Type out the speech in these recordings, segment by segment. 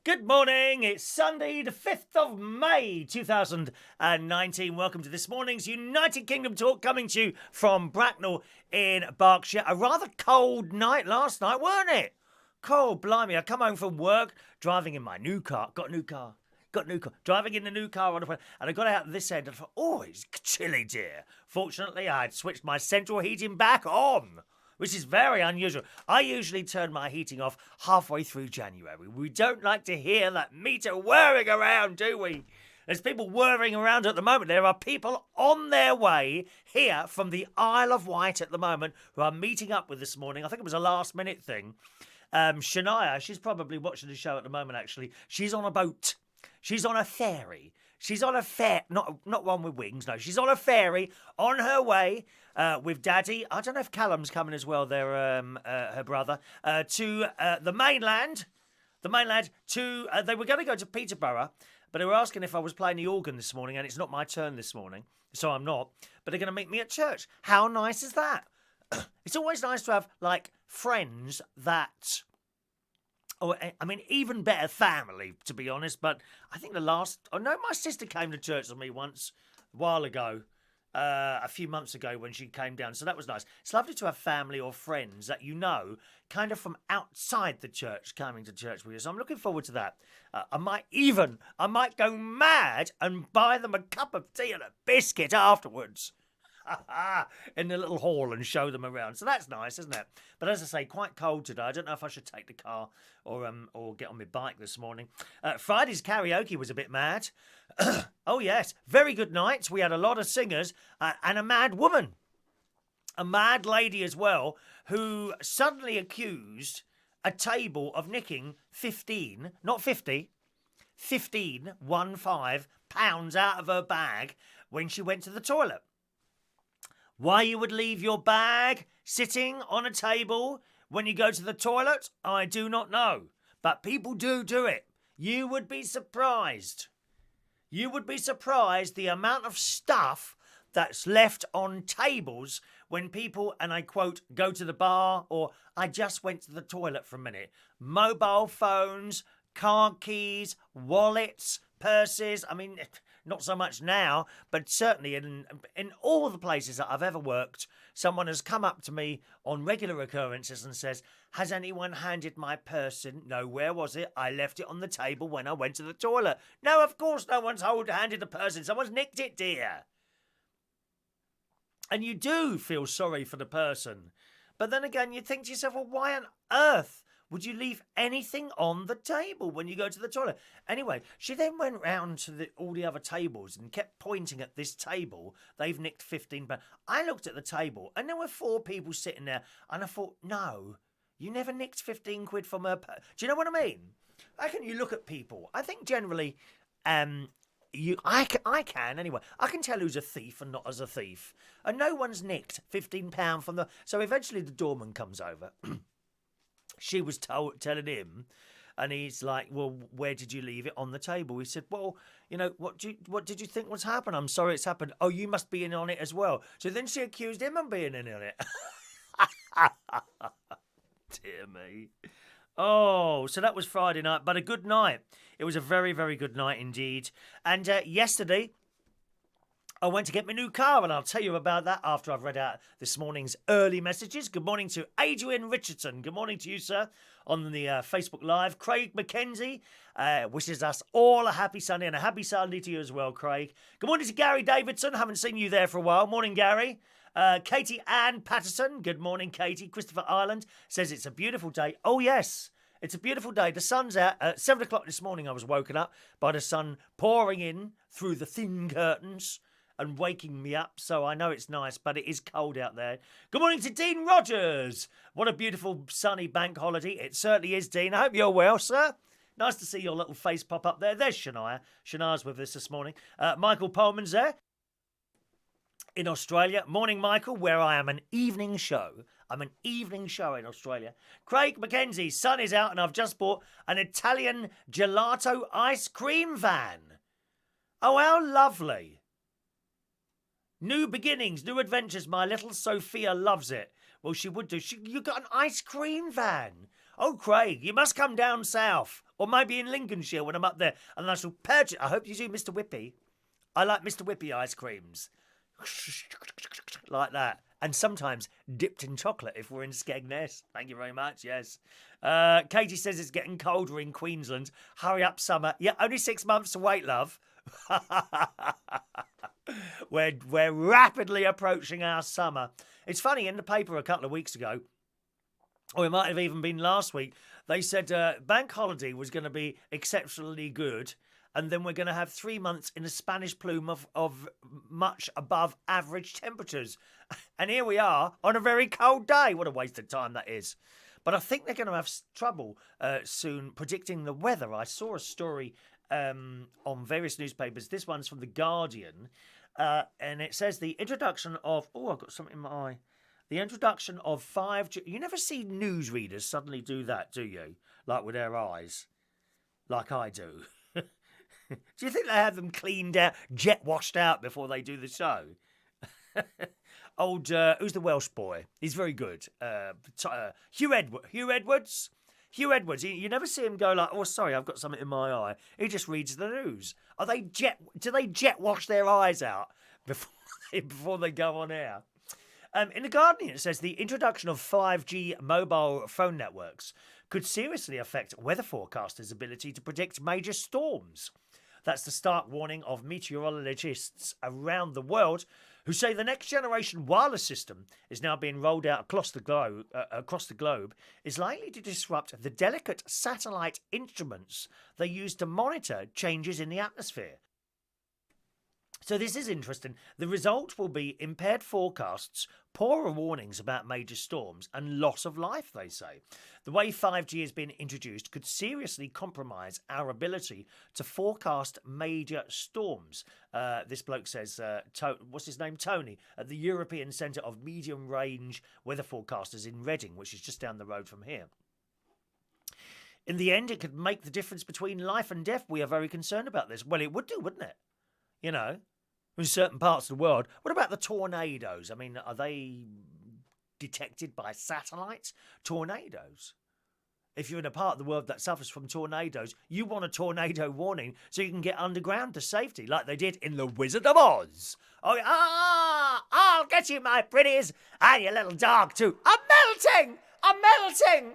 Good morning, it's Sunday the 5th of May 2019. Welcome to this morning's United Kingdom talk coming to you from Bracknell in Berkshire. A rather cold night last night, weren't it? Cold, blimey. I come home from work, driving in my new car. Got a new car. Driving in the new car and I got out this end and I thought, oh, it's chilly, dear. Fortunately, I had switched my central heating back on, which is very unusual. I usually turn my heating off halfway through January. We don't like to hear that meter whirring around, do we? There's people whirring around at the moment. There are people on their way here from the Isle of Wight at the moment who are meeting up with this morning. I think it was a last-minute thing. Shania, she's probably watching the show at the moment, actually. She's on a boat. She's on a ferry. She's on a not one with wings, no. She's on a ferry on her way with Daddy. I don't know if Callum's coming as well, they're her brother, to the mainland. They were going to go to Peterborough, but they were asking if I was playing the organ this morning, and it's not my turn this morning, so I'm not. But they're going to meet me at church. How nice is that? It's always nice to have, like, friends that... Oh, I mean, even better family, to be honest. But I think my sister came to church with me once, a while ago, a few months ago when she came down. So that was nice. It's lovely to have family or friends that you know, kind of from outside the church, coming to church with you. So I'm looking forward to that. I might go mad and buy them a cup of tea and a biscuit afterwards. In the little hall and show them around. So that's nice, isn't it? But as I say, quite cold today. I don't know if I should take the car or get on my bike this morning. Friday's karaoke was a bit mad. Oh yes, very good night. We had a lot of singers and a mad woman. A mad lady as well, who suddenly accused a table of nicking 15, not 50, 15 pounds out of her bag when she went to the toilet. Why you would leave your bag sitting on a table when you go to the toilet, I do not know. But people do it. You would be surprised. You would be surprised the amount of stuff that's left on tables when people, and I quote, go to the bar or I just went to the toilet for a minute. Mobile phones, car keys, wallets, purses. I mean... Not so much now, but certainly in all the places that I've ever worked, someone has come up to me on regular occurrences and says, has anyone handed my purse in? No, where was it? I left it on the table when I went to the toilet. No, of course no one's handed the purse in. Someone's nicked it, dear. And you do feel sorry for the person. But then again, you think to yourself, well, why on earth would you leave anything on the table when you go to the toilet? Anyway, she then went round to all the other tables and kept pointing at this table. They've nicked 15 pounds. I looked at the table and there were 4 people sitting there and I thought, no, you never nicked 15 quid from her. Do you know what I mean? How can you look at people? I think generally, I can anyway. I can tell who's a thief and not as a thief. And no one's nicked 15 pounds from the... So eventually the doorman comes over. She was telling him, and he's like, well, where did you leave it? On the table. He said, well, you know, what did you think was happened? I'm sorry it's happened. Oh, you must be in on it as well. So then she accused him of being in on it. Dear me. Oh, so that was Friday night, but a good night. It was a very, very good night indeed. And yesterday... I went to get my new car, and I'll tell you about that after I've read out this morning's early messages. Good morning to Adrian Richardson. Good morning to you, sir, on the Facebook Live. Craig McKenzie wishes us all a happy Sunday, and a happy Sunday to you as well, Craig. Good morning to Gary Davidson. Haven't seen you there for a while. Morning, Gary. Katie Ann Patterson. Good morning, Katie. Christopher Ireland says it's a beautiful day. Oh, yes. It's a beautiful day. The sun's out. At 7 o'clock this morning, I was woken up by the sun pouring in through the thin curtains and waking me up, so I know it's nice, but it is cold out there. Good morning to Dean Rogers. What a beautiful sunny bank holiday. It certainly is, Dean. I hope you're well, sir. Nice to see your little face pop up there. There's Shania. Shania's with us this morning. Michael Pullman's there in Australia. Morning, Michael, where I am an evening show. I'm an evening show in Australia. Craig McKenzie, sun is out and I've just bought an Italian gelato ice cream van. Oh, how lovely. New beginnings, new adventures. My little Sophia loves it. Well, she would do. You got an ice cream van. Oh, Craig, you must come down south. Or maybe in Lincolnshire when I'm up there. And I shall purchase. I hope you do, Mr. Whippy. I like Mr. Whippy ice creams. Like that. And sometimes dipped in chocolate if we're in Skegness. Thank you very much, yes. Katie says it's getting colder in Queensland. Hurry up, summer. Yeah, only 6 months to wait, love. We're rapidly approaching our summer. It's funny, in the paper a couple of weeks ago, or it might have even been last week, they said bank holiday was going to be exceptionally good, and then we're going to have 3 months in a Spanish plume of much above average temperatures. And here we are on a very cold day. What a waste of time that is. But I think they're going to have trouble soon predicting the weather. I saw a story on various newspapers. This one's from The Guardian. And it says the introduction of... Oh, I've got something in my eye. The introduction of 5G... You never see newsreaders suddenly do that, do you? Like with their eyes. Like I do. Do you think they have them cleaned out, jet washed out before they do the show? Who's the Welsh boy? He's very good. Hugh Edwards. Hugh Edwards. You never see him go like, oh, sorry, I've got something in my eye. He just reads the news. Do they jet wash their eyes out before they go on air? In The Guardian, it says the introduction of 5G mobile phone networks could seriously affect weather forecasters' ability to predict major storms. That's the stark warning of meteorologists around the world who say the next generation wireless system is now being rolled out across the globe is likely to disrupt the delicate satellite instruments they use to monitor changes in the atmosphere. So this is interesting. The result will be impaired forecasts, poorer warnings about major storms, and loss of life, they say. The way 5G has been introduced could seriously compromise our ability to forecast major storms. This bloke says, what's his name? Tony, at the European Centre of Medium Range Weather Forecasters in Reading, which is just down the road from here. In the end, it could make the difference between life and death. We are very concerned about this. Well, it would do, wouldn't it? You know, in certain parts of the world. What about the tornadoes? I mean, are they detected by satellites? Tornadoes. If you're in a part of the world that suffers from tornadoes, you want a tornado warning so you can get underground to safety, like they did in The Wizard of Oz. Oh, I'll get you, my pretties, and your little dog too. I'm melting,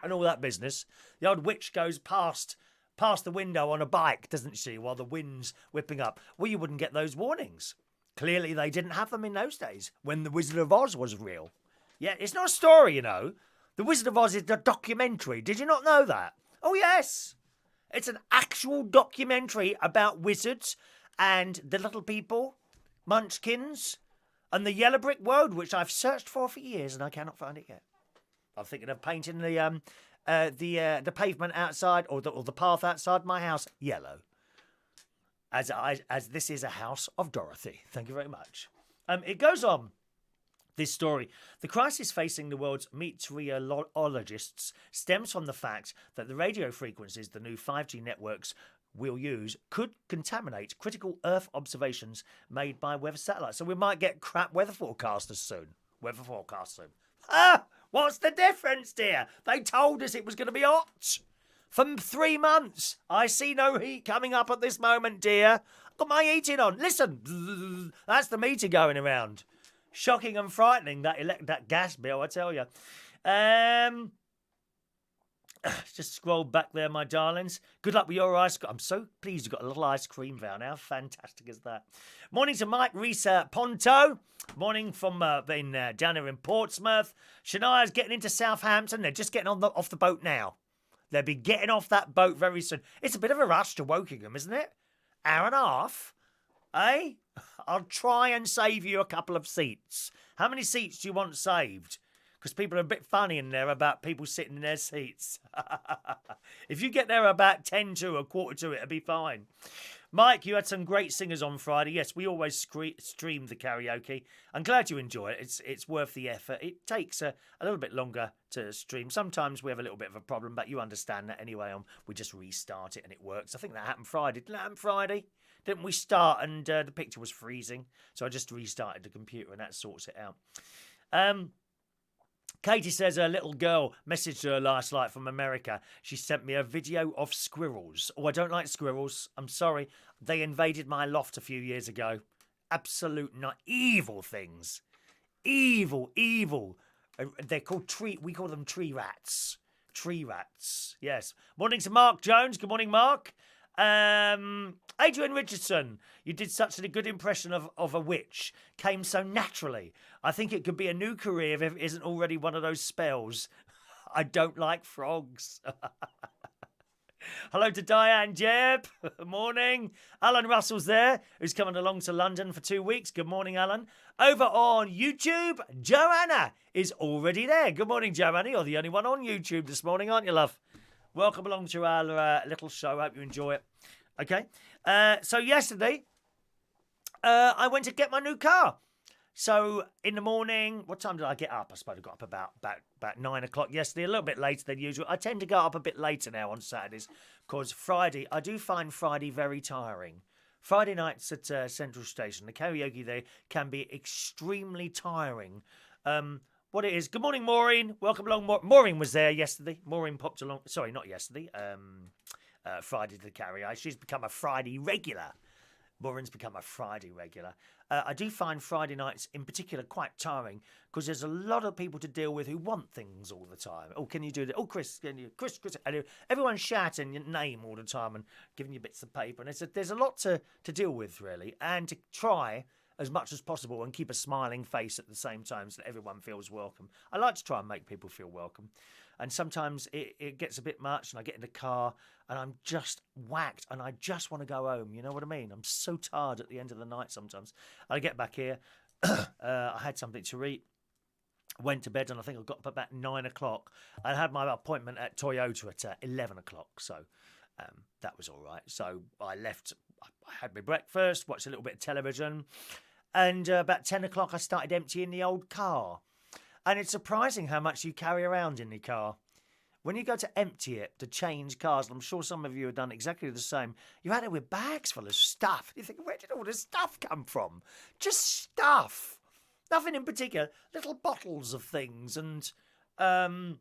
and all that business. The old witch goes past the window on a bike, doesn't she, while the wind's whipping up. Well, you wouldn't get those warnings. Clearly, they didn't have them in those days, when The Wizard of Oz was real. Yeah, it's not a story, you know. The Wizard of Oz is a documentary. Did you not know that? Oh, yes. It's an actual documentary about wizards and the little people, munchkins, and the yellow brick road, which I've searched for years and I cannot find it yet. I'm thinking of painting the pavement outside or the path outside my house yellow. As this is a house of Dorothy. Thank you very much. It goes on. This story, the crisis facing the world's meteorologists stems from the fact that the radio frequencies the new 5G networks will use could contaminate critical Earth observations made by weather satellites. So we might get crap weather forecasters soon. What's the difference, dear? They told us it was going to be hot for 3 months. I see no heat coming up at this moment, dear. I've got my heating on. Listen, that's the meter going around. Shocking and frightening, that gas bill, I tell you. Just scroll back there, my darlings. Good luck with your ice cream. I'm so pleased you've got a little ice cream van. How fantastic is that? Morning to Mike Reese Ponto. Morning from down here in Portsmouth. Shania's getting into Southampton. They're just getting off the boat now. They'll be getting off that boat very soon. It's a bit of a rush to Wokingham, isn't it? Hour and a half. Eh? I'll try and save you a couple of seats. How many seats do you want saved? Because people are a bit funny in there about people sitting in their seats. If you get there about 10 to, a quarter to, it'll be fine. Mike, you had some great singers on Friday. Yes, we always stream the karaoke. I'm glad you enjoy it. It's worth the effort. It takes a little bit longer to stream. Sometimes we have a little bit of a problem, but you understand that anyway. We just restart it and it works. I think that happened Friday. Didn't that happen Friday? Didn't we start and the picture was freezing? So I just restarted the computer and that sorts it out. Katie says her little girl messaged her last night from America. She sent me a video of squirrels. Oh, I don't like squirrels. I'm sorry. They invaded my loft a few years ago. Absolute evil things. Evil, evil. They're called we call them tree rats. Tree rats. Yes. Morning to Mark Jones. Good morning, Mark. Adrian Richardson, you did such a good impression of a witch. Came so naturally. I think it could be a new career if it isn't already one of those spells. I don't like frogs. Hello to Diane Jeb. Morning. Alan Russell's there, who's coming along to London for 2 weeks. Good morning, Alan. Over on YouTube, Joanna is already there. Good morning, Joanna. You're the only one on YouTube this morning, aren't you, love? Welcome along to our little show. Hope you enjoy it. Okay. So yesterday, I went to get my new car. So in the morning, what time did I get up? I suppose I got up about 9 o'clock yesterday, a little bit later than usual. I tend to go up a bit later now on Saturdays because Friday, I do find Friday very tiring. Friday nights at Central Station, the karaoke there can be extremely tiring. What it is. Good morning, Maureen. Welcome along. Maureen was there yesterday. Maureen popped along. Sorry, not yesterday. Friday to the karaoke. She's become a Friday regular. Maureen's become a Friday regular. I do find Friday nights in particular quite tiring because there's a lot of people to deal with who want things all the time. Oh, can you do that? Oh, Chris, can you? Chris. And everyone's shouting your name all the time and giving you bits of paper. And there's a lot to deal with, really, and to try as much as possible and keep a smiling face at the same time so that everyone feels welcome. I like to try and make people feel welcome. And sometimes it gets a bit much and I get in the car and I'm just whacked and I just want to go home. You know what I mean? I'm so tired at the end of the night sometimes. I get back here. I had something to eat. Went to bed and I think I got up about 9 o'clock. I had my appointment at Toyota at 11 o'clock. So that was all right. So I left. I had my breakfast, watched a little bit of television. And about 10 o'clock, I started emptying the old car. And it's surprising how much you carry around in the car. When you go to empty it, to change cars, and I'm sure some of you have done exactly the same, you had it with bags full of stuff. You think, where did all this stuff come from? Just stuff. Nothing in particular. Little bottles of things. And there's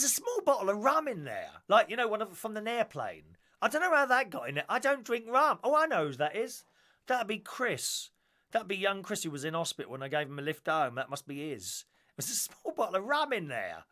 a small bottle of rum in there. Like, you know, from an airplane. I don't know how that got in it. I don't drink rum. Oh, I know who that is. That'd be Chris. That'd be young Chris who was in hospital when I gave him a lift home. That must be his. There's a small bottle of rum in there.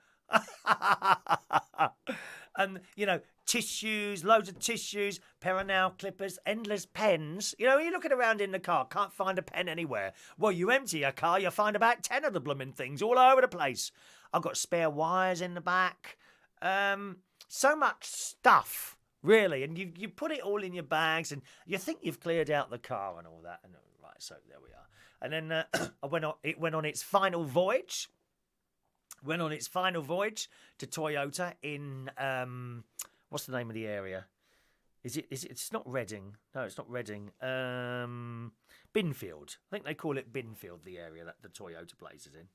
And, you know, tissues, loads of tissues, pair of nail clippers, endless pens. You know, you're looking around in the car, can't find a pen anywhere. Well, you empty your car, you find about 10 of the blooming things all over the place. I've got spare wires in the back. So much stuff, really. And you put it all in your bags and you think you've cleared out the car and all that. And right, so there we are. And then it went on its final voyage. Went on its final voyage to Toyota in what's the name of the area? It's not Reading. No, it's not Reading. Binfield. I think they call it Binfield, the area that the Toyota place is in.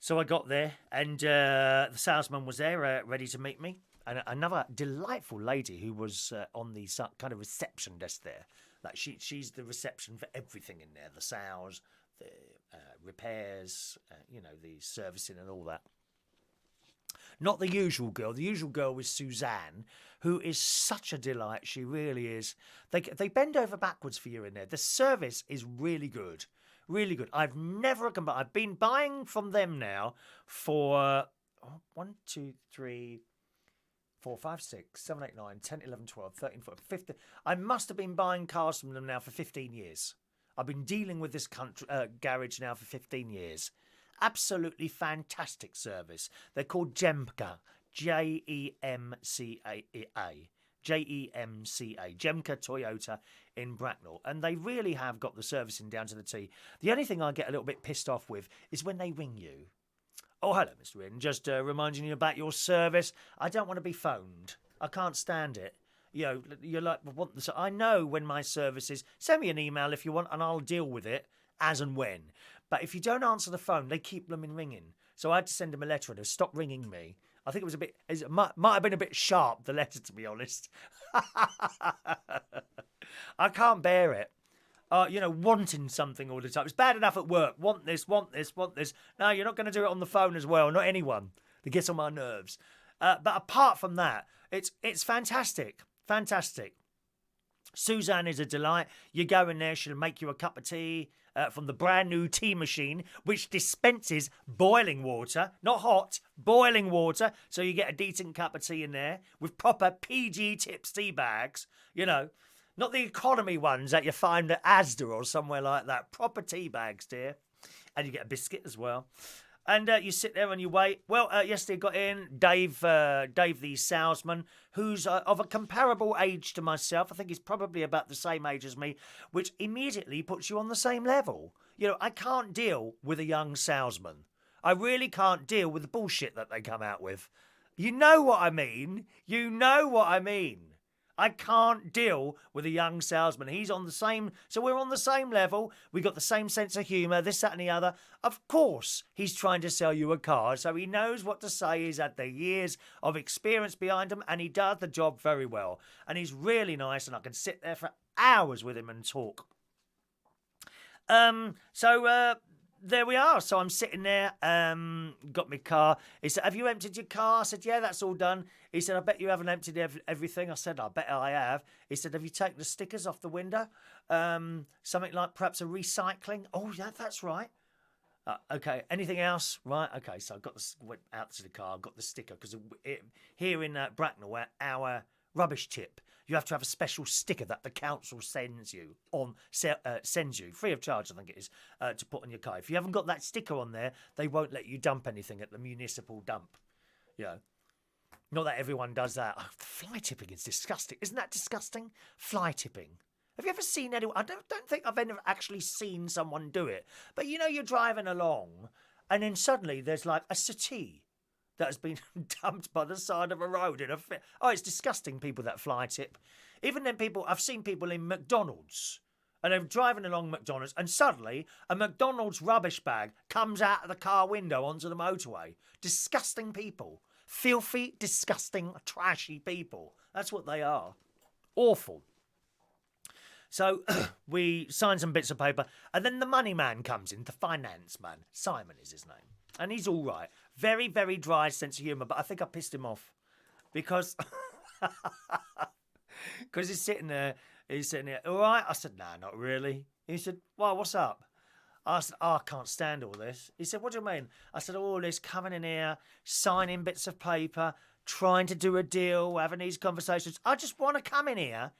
So I got there, and the salesman was there, ready to meet me, and another delightful lady who was on the kind of reception desk there. Like she's the reception for everything in there, the sales, the repairs, you know, the servicing and all that. Not the usual girl. The usual girl was Suzanne, who is such a delight. She really is. They bend over backwards for you in there. The service is really good. Really good. I've never combined. I've been buying from them now for 1, 2, 3, 4, 5, 6, 7, 8, 9, 10, 11, 12, 13, 14, 15. I must have been buying cars from them now for 15 years. I've been dealing with this garage now for 15 years. Absolutely fantastic service. They're called Jemca. Jemca. Jemca Jemca Toyota in Bracknell. And they really have got the servicing down to the T. The only thing I get a little bit pissed off with is when they ring you. Oh, hello, Mr. Wynn. Just reminding you about your service. I don't want to be phoned. I can't stand it. You know, you're like, I know when my service is. Send me an email if you want, and I'll deal with it as and when. But if you don't answer the phone, they keep blooming ringing. So I had to send them a letter and stop ringing me. I think it might have been a bit sharp, the letter, to be honest. I can't bear it. wanting something all the time. It's bad enough at work. Want this, want this, want this. No, you're not going to do it on the phone as well. Not anyone. It gets on my nerves. But apart from that, it's fantastic. Fantastic. Suzanne is a delight. You go in there, she'll make you a cup of tea from the brand new tea machine, which dispenses boiling water, not hot, boiling water. So you get a decent cup of tea in there with proper PG Tips tea bags, not the economy ones that you find at Asda or somewhere like that. Proper tea bags, dear. And you get a biscuit as well. And you sit there and you wait. Well, yesterday got in Dave, the salesman, who's of a comparable age to myself. I think he's probably about the same age as me, which immediately puts you on the same level. I can't deal with a young salesman. I really can't deal with the bullshit that they come out with. You know what I mean? You know what I mean. I can't deal with a young salesman. He's on the same, so we're on the same level. We got the same sense of humour, this, that and the other. Of course, he's trying to sell you a car, so he knows what to say. He's had the years of experience behind him, and he does the job very well. And he's really nice, and I can sit there for hours with him and talk. There we are. So I'm sitting there, got my car. He said, have you emptied your car? I said, yeah, that's all done. He said, I bet you haven't emptied everything. I said, I bet I have. He said, have you taken the stickers off the window? Something like perhaps a recycling. Oh, yeah, that's right. Okay, anything else? Right, okay, so I went out to the car, got the sticker, because here in Bracknell, where our rubbish tip, you have to have a special sticker that the council sends you free of charge, I think it is, to put on your car. If you haven't got that sticker on there, they won't let you dump anything at the municipal dump. Not that everyone does that. Oh, fly tipping is disgusting. Isn't that disgusting? Fly tipping. Have you ever seen anyone? I don't think I've ever actually seen someone do it. But you're driving along, and then suddenly there's like a settee that has been dumped by the side of a road in a fit. Oh, it's disgusting, people that fly tip. Even then, I've seen people in McDonald's, and they're driving along McDonald's, and suddenly a McDonald's rubbish bag comes out of the car window onto the motorway. Disgusting people. Filthy, disgusting, trashy people. That's what they are. Awful. So we sign some bits of paper, and then the money man comes in, the finance man. Simon is his name. And he's all right. Very, very dry sense of humour, but I think I pissed him off. Because he's sitting there. All right? I said, nah, not really. He said, well, what's up? I said, I can't stand all this. He said, what do you mean? I said, all this coming in here, signing bits of paper, trying to do a deal, having these conversations. I just want to come in here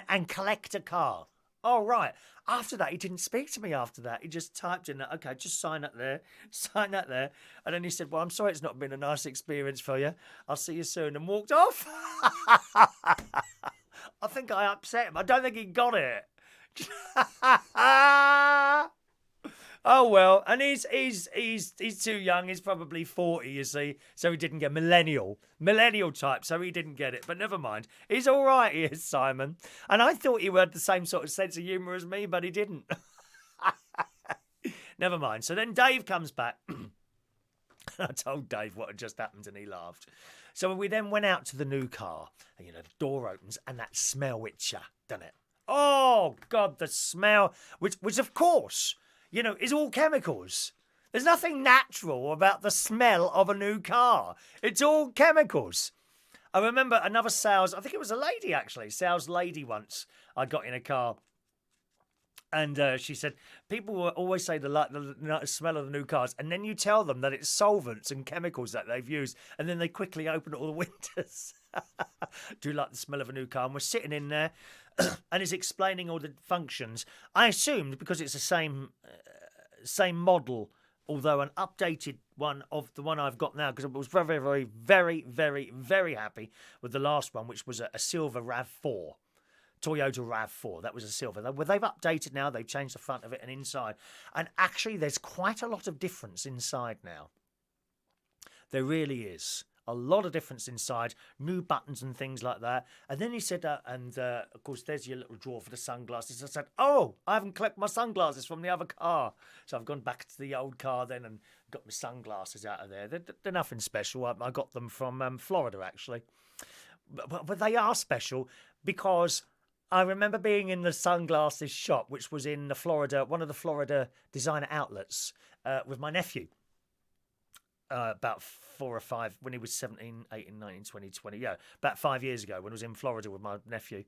and collect a car. Oh, right. After that, he didn't speak to me after that. He just typed in that, okay, just sign that there, sign that there. And then he said, well, I'm sorry it's not been a nice experience for you. I'll see you soon, and walked off. I think I upset him. I don't think he got it. Oh, well, and he's too young. He's probably 40, you see, so he didn't get millennial type, so he didn't get it. But never mind. He's all right, he is, Simon. And I thought he had the same sort of sense of humour as me, but he didn't. Never mind. So then Dave comes back. I told Dave what had just happened, and he laughed. So we then went out to the new car, and, the door opens, and that smell hits you, doesn't it? Oh, God, the smell, which of course, is all chemicals. There's nothing natural about the smell of a new car. It's all chemicals. I remember another I think it was a lady actually, sales lady once I got in a car. And she said, people will always say the smell of the new cars, and then you tell them that it's solvents and chemicals that they've used, and then they quickly open all the windows. Do you like the smell of a new car? And we're sitting in there, and he's explaining all the functions. I assumed, because it's the same model, although an updated one of the one I've got now, because I was very, very, very, very, very happy with the last one, which was a silver RAV4. Toyota RAV4, that was a silver. They've updated now, they've changed the front of it and inside. And actually, there's quite a lot of difference inside now. There really is. A lot of difference inside, new buttons and things like that. And then he said, of course, there's your little drawer for the sunglasses. I said, oh, I haven't collected my sunglasses from the other car. So I've gone back to the old car then and got my sunglasses out of there. They're nothing special. I got them from Florida, actually. But they are special because I remember being in the sunglasses shop, which was in the Florida, one of the Florida designer outlets, with my nephew. About 4 or 5, when he was 17, 18, 19, 20, 20. Yeah, about 5 years ago when I was in Florida with my nephew.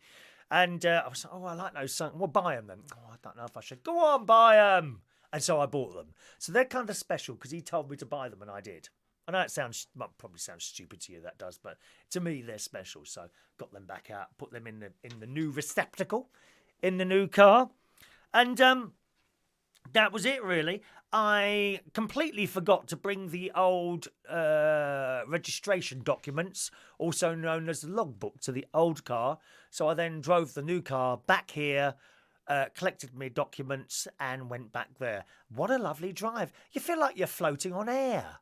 And I was like, oh, I like those sunglasses. Well, buy them then. Oh, I don't know if I should. Go on, buy them. And so I bought them. So they're kind of special because he told me to buy them and I did. I know it probably sounds stupid to you, that does, but to me they're special. So got them back out, put them in the new receptacle, in the new car, and that was it really. I completely forgot to bring the old registration documents, also known as the logbook, to the old car. So I then drove the new car back here, collected my documents, and went back there. What a lovely drive! You feel like you're floating on air.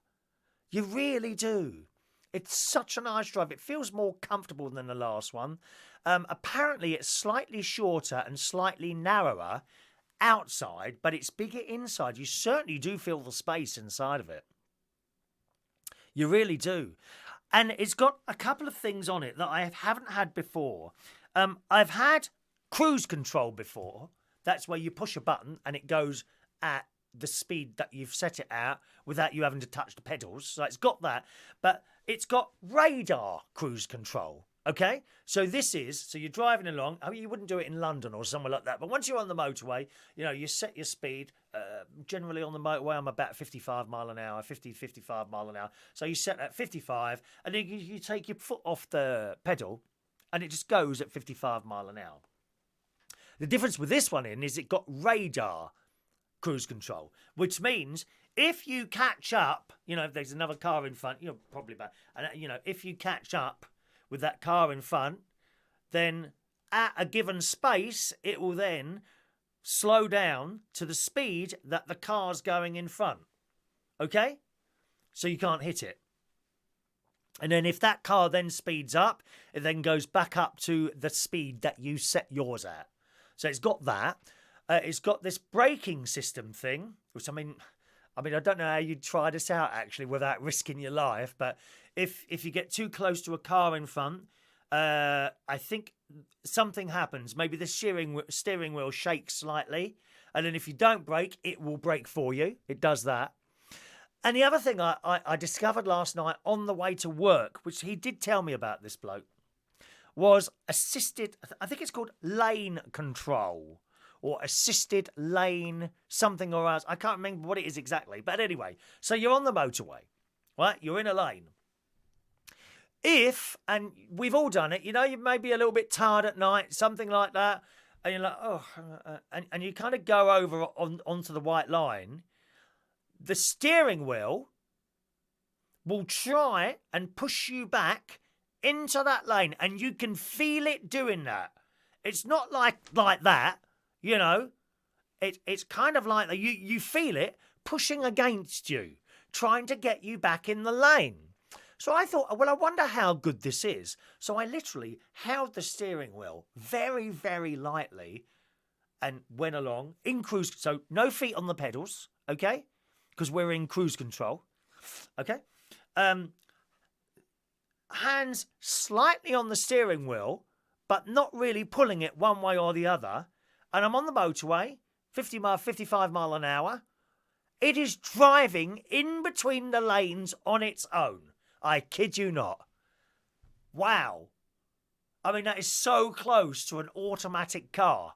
You really do. It's such a nice drive. It feels more comfortable than the last one. Apparently, it's slightly shorter and slightly narrower outside, but it's bigger inside. You certainly do feel the space inside of it. You really do. And it's got a couple of things on it that I haven't had before. I've had cruise control before. That's where you push a button and it goes at the speed that you've set it at without you having to touch the pedals. So it's got that, but it's got radar cruise control. Okay, so you're driving along. I mean, you wouldn't do it in London or somewhere like that, but once you're on the motorway, you set your speed. Generally on the motorway, I'm about 55 mile an hour, 55 mile an hour. So you set at 55, and then you take your foot off the pedal, and it just goes at 55 mile an hour. The difference with this one is it got radar cruise control, which means if you catch up, if there's another car in front, you're probably bad. And if you catch up with that car in front, then at a given space, it will then slow down to the speed that the car's going in front. Okay? So you can't hit it. And then if that car then speeds up, it then goes back up to the speed that you set yours at. So it's got that. It's got this braking system thing, which I mean, I don't know how you'd try this out actually without risking your life. But if you get too close to a car in front, I think something happens. Maybe the steering wheel shakes slightly, and then if you don't brake, it will brake for you. It does that. And the other thing I discovered last night on the way to work, which he did tell me about this bloke, was assisted. I think it's called lane control. Or assisted lane something or else. I can't remember what it is exactly. But anyway, so you're on the motorway, right? You're in a lane. And we've all done it, you may be a little bit tired at night, something like that. And you're like, and you kind of go over onto the white line. The steering wheel will try and push you back into that lane. And you can feel it doing that. It's not like that. It's kind of like that. You feel it pushing against you, trying to get you back in the lane. So I thought, well, I wonder how good this is. So I literally held the steering wheel very, very lightly and went along in cruise. So no feet on the pedals, okay? Because we're in cruise control, okay? Hands slightly on the steering wheel, but not really pulling it one way or the other. And I'm on the motorway, 55 mile an hour. It is driving in between the lanes on its own. I kid you not. Wow. I mean, that is so close to an automatic car.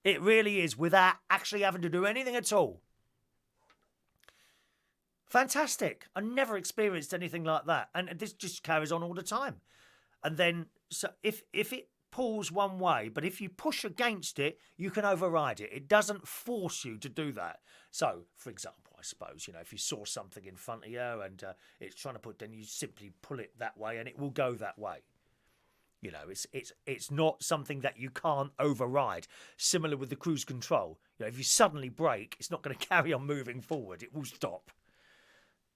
It really is, without actually having to do anything at all. Fantastic. I never experienced anything like that. And this just carries on all the time. And then, so if it pulls one way, but if you push against it, you can override it. It doesn't force you to do that. So, for example, I suppose, if you saw something in front of you and it's trying to then you simply pull it that way and it will go that way. It's not something that you can't override. Similar with the cruise control. If you suddenly brake, it's not going to carry on moving forward. It will stop.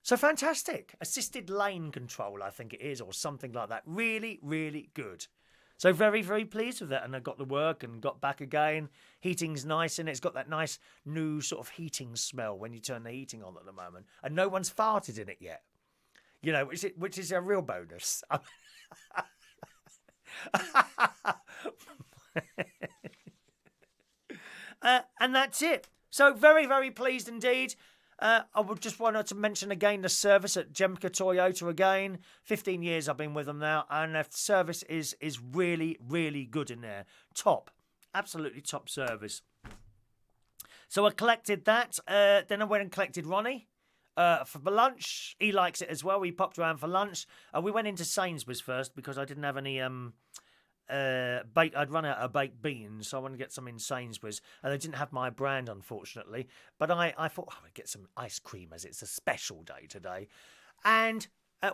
So fantastic. Assisted lane control, I think it is, or something like that. Really, really good. So very, very pleased with that. And I got to work and got back again. Heating's nice in it. It's got that nice new sort of heating smell when you turn the heating on at the moment. And no one's farted in it yet. Which is a real bonus. And that's it. So very, very pleased indeed. I would just want to mention again the service at Jemca Toyota again. 15 years I've been with them now, and the service is really, really good in there. Top. Absolutely top service. So I collected that. Then I went and collected Ronnie for lunch. He likes it as well. We popped around for lunch. We went into Sainsbury's first because I didn't have any I'd run out of baked beans, so I wanted to get some in Sainsbury's, and they didn't have my brand, unfortunately. But I thought, I'd get some ice cream as it's a special day today. And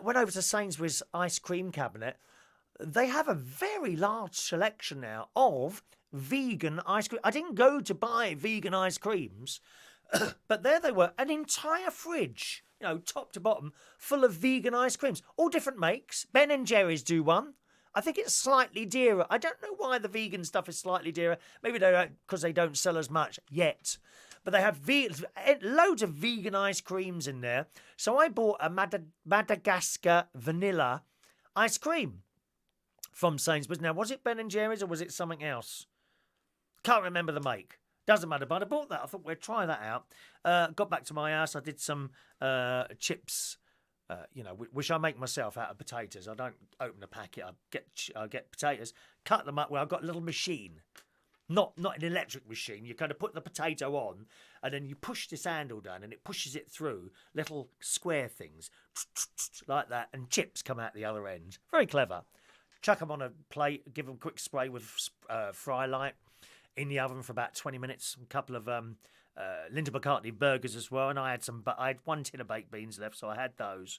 went over to Sainsbury's ice cream cabinet. They have a very large selection now of vegan ice cream. I didn't go to buy vegan ice creams, but there they were, an entire fridge, top to bottom, full of vegan ice creams, all different makes. Ben and Jerry's do one. I think it's slightly dearer. I don't know why the vegan stuff is slightly dearer. Maybe because they don't sell as much yet. But they have loads of vegan ice creams in there. So I bought a Madagascar vanilla ice cream from Sainsbury's. Now, was it Ben and Jerry's or was it something else? Can't remember the make. Doesn't matter, but I bought that. I thought we'd try that out. Got back to my house. I did some chips. Which I make myself out of potatoes. I don't open a packet. I get potatoes, cut them up. Well, I've got a little machine, not an electric machine. You kind of put the potato on, and then you push this handle down, and it pushes it through little square things like that, and chips come out the other end. Very clever. Chuck them on a plate, give them a quick spray with fry light in the oven for about 20 minutes. A couple of Linda McCartney burgers as well, and I had one tin of baked beans left, so I had those,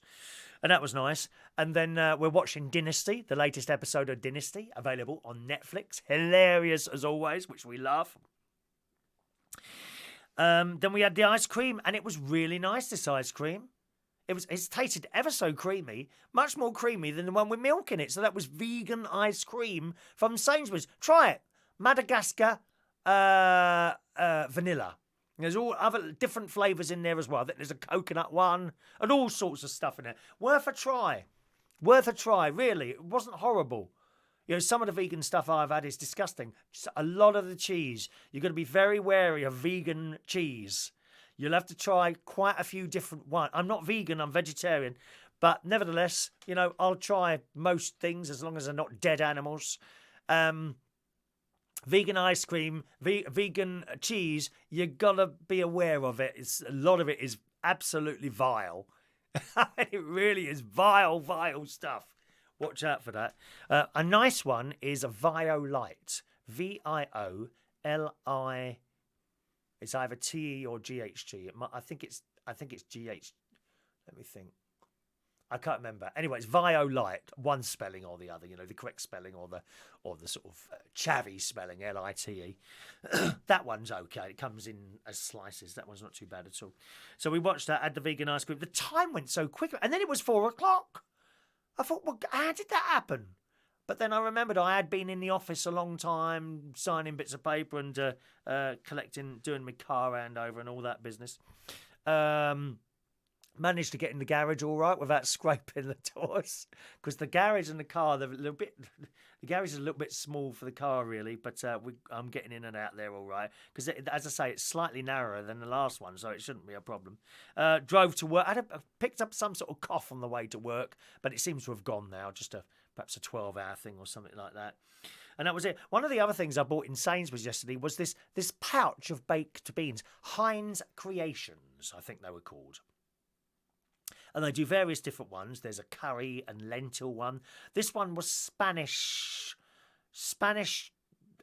and that was nice. And then we're watching Dynasty, the latest episode of Dynasty, available on Netflix. Hilarious as always, which we love. Then we had the ice cream, and it was really nice. This ice cream, it's tasted ever so creamy, much more creamy than the one with milk in it. So that was vegan ice cream from Sainsbury's. Try it, Madagascar vanilla. There's all other different flavours in there as well. There's a coconut one and all sorts of stuff in there. Worth a try. Worth a try, really. It wasn't horrible. Some of the vegan stuff I've had is disgusting. Just a lot of the cheese. You've got to be very wary of vegan cheese. You'll have to try quite a few different ones. I'm not vegan, I'm vegetarian. But nevertheless, I'll try most things as long as they're not dead animals. Vegan ice cream, vegan cheese, you gotta be aware of it. A lot of it is absolutely vile. It really is vile stuff. Watch out for that. A nice one is a Violite. Violi. It's either TE or GHG. I think it's GH. Let me think. I can't remember. Anyway, it's Violite, one spelling or the other, the correct spelling or the sort of chavvy spelling, LITE. That one's okay. It comes in as slices. That one's not too bad at all. So we watched that, had the vegan ice cream. The time went so quick. And then it was 4 o'clock. I thought, well, how did that happen? But then I remembered I had been in the office a long time, signing bits of paper and doing my car handover and all that business. Managed to get in the garage all right without scraping the doors, because the garage and the car, the garage is a little bit small for the car really, but I'm getting in and out there all right, because as I say, it's slightly narrower than the last one, so it shouldn't be a problem. Drove to work. I picked up some sort of cough on the way to work, but it seems to have gone now, just perhaps a 12-hour thing or something like that. And that was it. One of the other things I bought in Sainsbury's yesterday was this pouch of baked beans, Heinz Creations, I think they were called. And they do various different ones. There's a curry and lentil one. This one was Spanish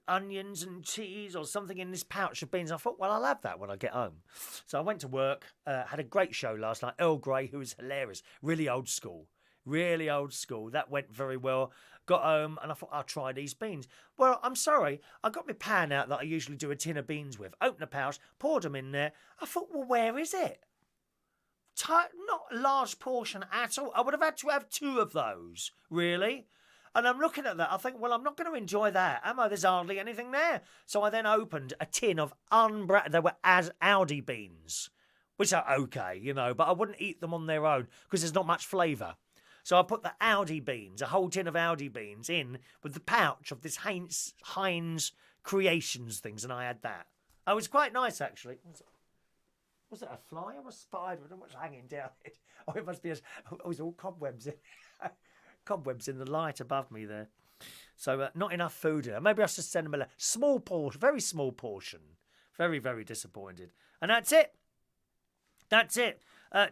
onions and cheese or something in this pouch of beans. I thought, well, I'll have that when I get home. So I went to work, had a great show last night. Earl Grey, who was hilarious. Really old school. That went very well. Got home and I thought, I'll try these beans. Well, I'm sorry. I got my pan out that I usually do a tin of beans with. Opened the pouch, poured them in there. I thought, well, where is it? Not a large portion at all. I would have had to have 2 of those, really. And I'm looking at that. I think, well, I'm not going to enjoy that, am I? There's hardly anything there. So I then opened a tin of they were as Aldi beans, which are okay, but I wouldn't eat them on their own because there's not much flavour. So I put the Aldi beans, a whole tin of Aldi beans, in with the pouch of this Heinz Creations things, and I had that. Oh, it was quite nice, actually. Was it a fly or a spider? I don't know what's hanging down it. Oh, it must be it was all cobwebs in cobwebs in the light above me there. So not enough food in there. Maybe I should send them a small portion, very small portion. Very, very disappointed. And that's it. That's it.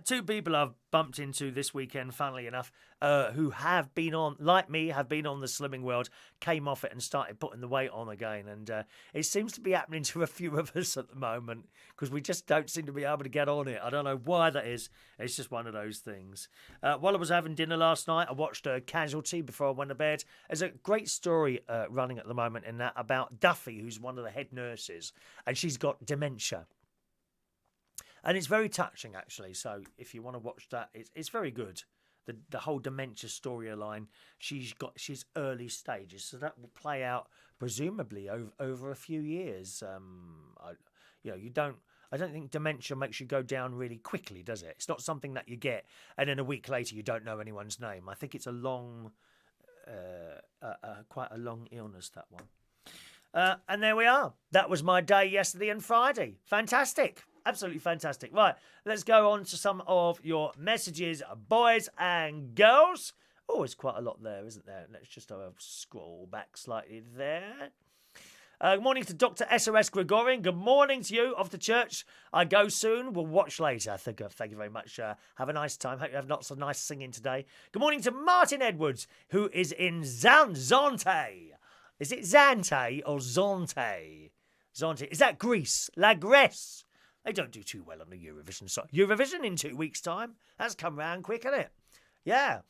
Two people I've bumped into this weekend, funnily enough, who have been on, like me, have been on the slimming world, came off it and started putting the weight on again. And it seems to be happening to a few of us at the moment because we just don't seem to be able to get on it. I don't know why that is. It's just one of those things. While I was having dinner last night, I watched Casualty before I went to bed. There's a great story running at the moment in that about Duffy, who's one of the head nurses, and she's got dementia. And it's very touching, actually. So if you want to watch that, it's very good. The whole dementia storyline. She's early stages, so that will play out presumably over a few years. I don't think dementia makes you go down really quickly, does it? It's not something that you get and then a week later you don't know anyone's name. I think it's a long, quite a long illness, that one. And there we are. That was my day yesterday and Friday. Fantastic. Absolutely fantastic. Right, let's go on to some of your messages, boys and girls. Oh, there's quite a lot there, isn't there? Let's just scroll back slightly there. Good morning to Dr. SOS Gregorian. Good morning to you. Off to church. I go soon. We'll watch later. Thank you very much. Have a nice time. Hope you have lots of nice singing today. Good morning to Martyn Edwards, who is in Zante. Is it Zante or Zante? Zante. Is that Greece? La Grèce. They don't do too well on the Eurovision song. Eurovision in 2 weeks' time. That's come round quick, hasn't it? Yeah.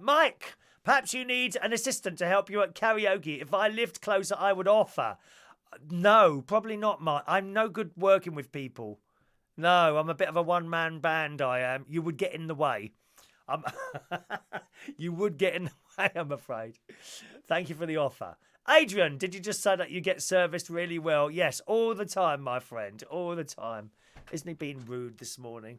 Mike, perhaps you need an assistant to help you at karaoke. If I lived closer, I would offer. No, probably not, Mike. I'm no good working with people. No, I'm a bit of a one-man band, I am. You would get in the way. You would get in the way, I'm afraid. Thank you for the offer. Adrian, did you just say that you get serviced really well? Yes, all the time, my friend, all the time. Isn't he being rude this morning?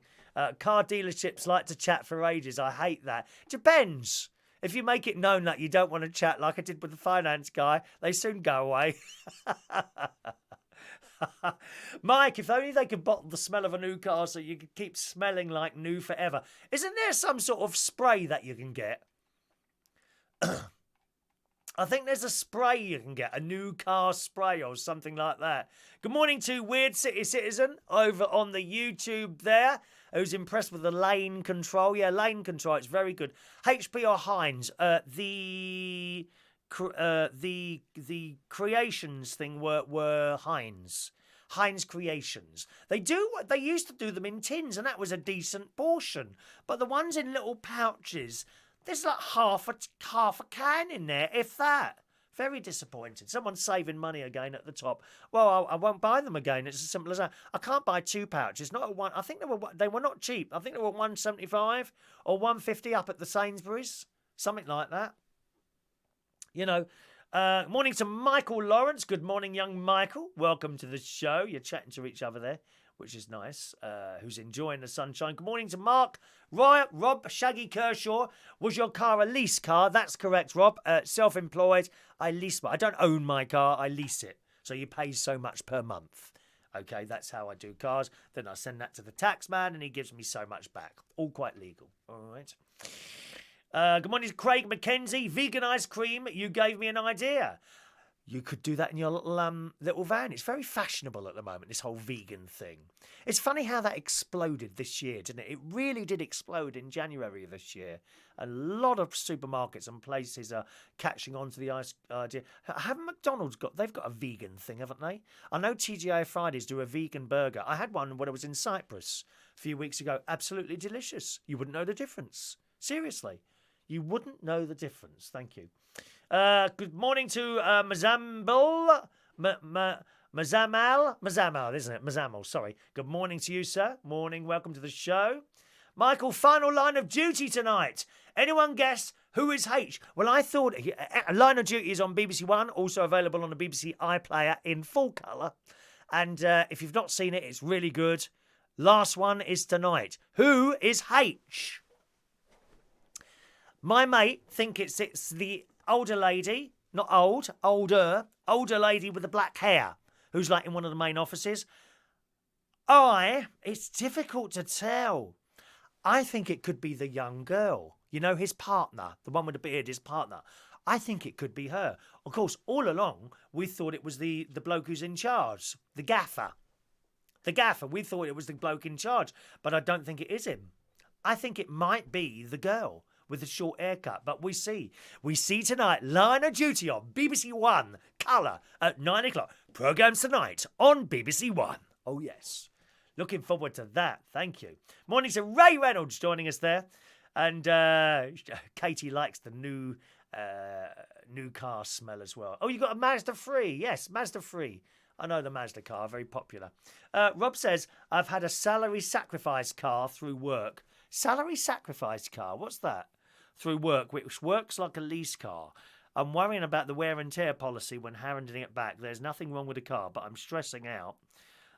Car dealerships like to chat for ages. I hate that. Depends. If you make it known that you don't want to chat like I did with the finance guy, they soon go away. Mike, if only they could bottle the smell of a new car so you could keep smelling like new forever. Isn't there some sort of spray that you can get? I think there's a spray you can get, a new car spray or something like that. Good morning to Weird City Citizen over on the YouTube there, who's impressed with the lane control. Yeah, lane control, it's very good. HP or Heinz? The creations thing were Heinz. Heinz Creations. They used to do them in tins, and that was a decent portion. But the ones in little pouches, there's like half a can in there, if that. Very disappointed. Someone's saving money again at the top. Well, I won't buy them again. It's as simple as that. I can't buy two pouches. Not a one. I think they were not cheap. I think they were $1.75 or $1.50 up at the Sainsbury's, something like that. You know. Morning to Michael Lawrence. Good morning, young Michael. Welcome to the show. You're chatting to each other there, which is nice. Who's enjoying the sunshine. Good morning to Mark. Rob Shaggy Kershaw. Was your car a lease car? That's correct, Rob. Self-employed. I lease. I don't own my car. I lease it. So you pay so much per month. Okay, that's how I do cars. Then I send that to the tax man and he gives me so much back. All quite legal. All right. Good morning to Craig McKenzie. Vegan ice cream. You gave me an idea. You could do that in your little van. It's very fashionable at the moment, this whole vegan thing. It's funny how that exploded this year, didn't it? It really did explode in January of this year. A lot of supermarkets and places are catching on to the idea. Haven't McDonald's they've got a vegan thing, haven't they? I know TGI Fridays do a vegan burger. I had one when I was in Cyprus a few weeks ago. Absolutely delicious. You wouldn't know the difference. Seriously. You wouldn't know the difference. Thank you. Good morning to Mazamal, isn't it? Mazamal, sorry. Good morning to you, sir. Morning, welcome to the show. Michael, final Line of Duty tonight. Anyone guess who is H? Well, I thought Line of Duty is on BBC One, also available on the BBC iPlayer in full colour. And if you've not seen it, it's really good. Last one is tonight. Who is H? My mate think it's the older lady, not old, older lady with the black hair, who's like in one of the main offices. It's difficult to tell. I think it could be the young girl. You know, his partner, the one with the beard, his partner. I think it could be her. Of course, all along, we thought it was the bloke who's in charge, the gaffer. The gaffer, we thought it was the bloke in charge, but I don't think it is him. I think it might be the girl with the short haircut, but we see. We see tonight, Line of Duty on BBC One, colour at 9 o'clock. Programmes tonight on BBC One. Oh, yes. Looking forward to that. Thank you. Morning to Ray Reynolds joining us there. And Katie likes the new car smell as well. Oh, you got a Mazda 3. Yes, Mazda 3. I know the Mazda car, very popular. Rob says, I've had a salary sacrifice car through work. Salary sacrifice car? What's that? Through work, which works like a lease car. I'm worrying about the wear and tear policy when handing it back. There's nothing wrong with the car, but I'm stressing out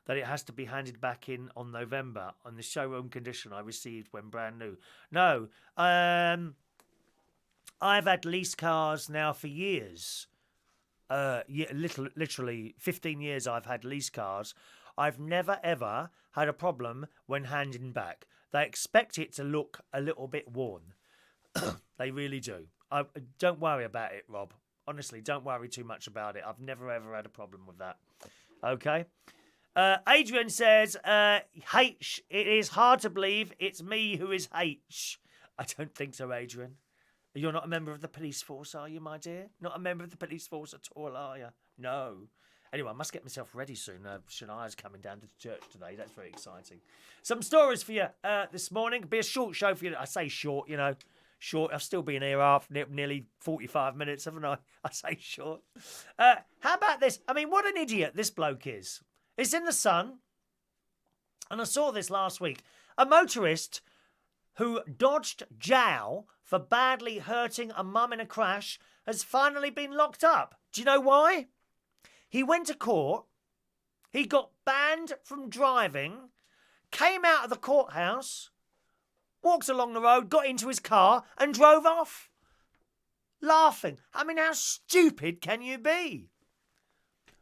that it has to be handed back in on November on the showroom condition I received when brand new. No, I've had lease cars now for years. Literally 15 years I've had lease cars. I've never ever had a problem when handing back. They expect it to look a little bit worn. They really do. Don't worry about it, Rob. Honestly, don't worry too much about it. I've never ever had a problem with that. Okay? Adrian says, H, it is hard to believe it's me who is H. I don't think so, Adrian. You're not a member of the police force, are you, my dear? Not a member of the police force at all, are you? No. Anyway, I must get myself ready soon. Shania's coming down to church today. That's very exciting. Some stories for you this morning. Be a short show for you. I say short, you know. Short. I've still been here after nearly 45 minutes, haven't I? I say short. How about this? I mean, what an idiot this bloke is. It's in the Sun, and I saw this last week. A motorist who dodged jail for badly hurting a mum in a crash has finally been locked up. Do you know why? He went to court, he got banned from driving, came out of the courthouse, walked along the road, got into his car and drove off. Laughing. I mean, how stupid can you be?